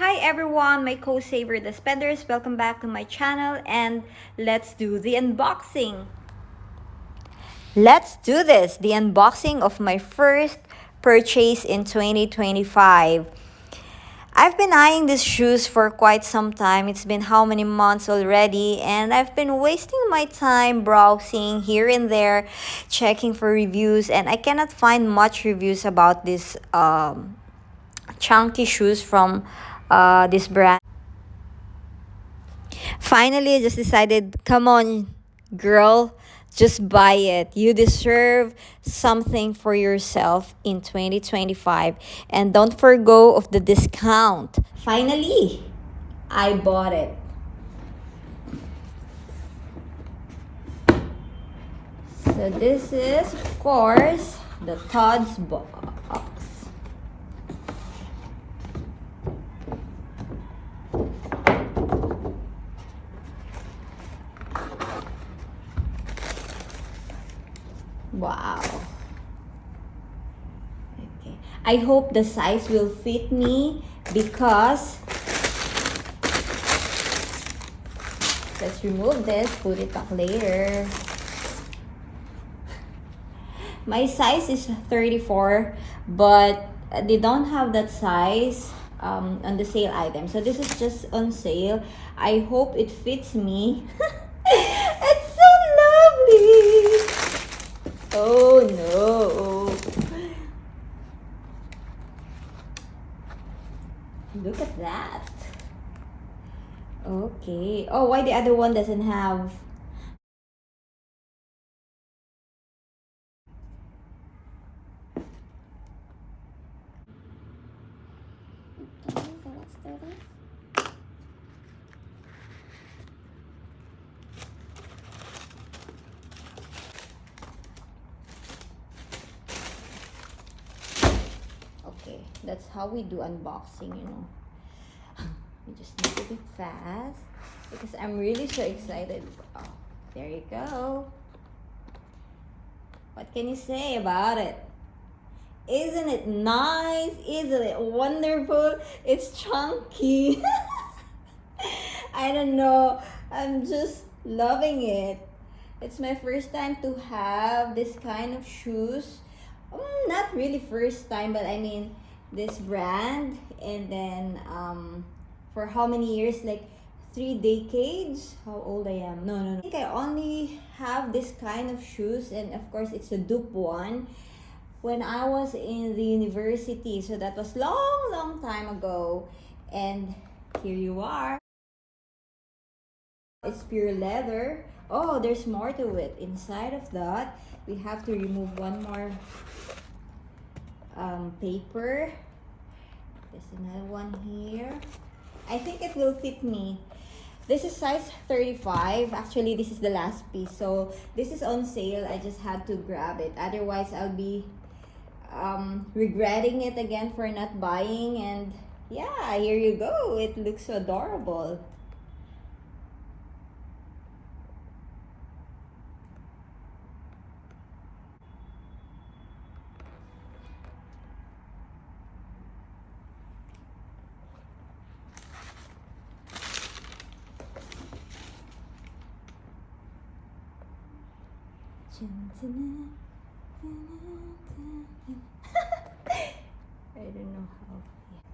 Hi everyone, my co-saver the spenders. Welcome back to my channel and let's do the unboxing. Let's do this, the unboxing of my first purchase in 2025. I've been eyeing these shoes for quite some time. It's been how many months already, and I've been wasting my time browsing here and there, checking for reviews, and I cannot find much reviews about this chunky shoes from this brand. Finally, I just decided, come on, girl, just buy it. You deserve something for yourself in 2025. And don't forgo of the discount. Finally, I bought it. So this is, of course, the tods box. Wow. Okay. I hope the size will fit me because let's remove this, put it back later. My size is 34, but they don't have that size on the sale item. So this is just on sale. I hope it fits me. It's so lovely. Oh no. Look at that. Okay. Oh, why the other one doesn't have? Okay, so let's do this. Okay, that's how we do unboxing, you know. We just need to be fast because I'm really so excited. Oh, there you go. What can you say about it? Isn't it nice? Isn't it wonderful? It's chunky. I don't know. I'm just loving it. It's my first time to have this kind of shoes. Not really first time, but I mean this brand. And then for how many years? Like 3 decades. How old I am? No, no, no. I think I only have this kind of shoes, and of course it's a dupe one when I was in the university. So that was long time ago. And here you are. It's pure leather. Oh, there's more to it. Inside of that, we have to remove one more paper. There's another one here. I think it will fit me. This is size 35. Actually, this is the last piece. So this is on sale. I just had to grab it. Otherwise, I'll be regretting it again for not buying. And yeah, here you go. It looks so adorable. I don't know how. Yeah.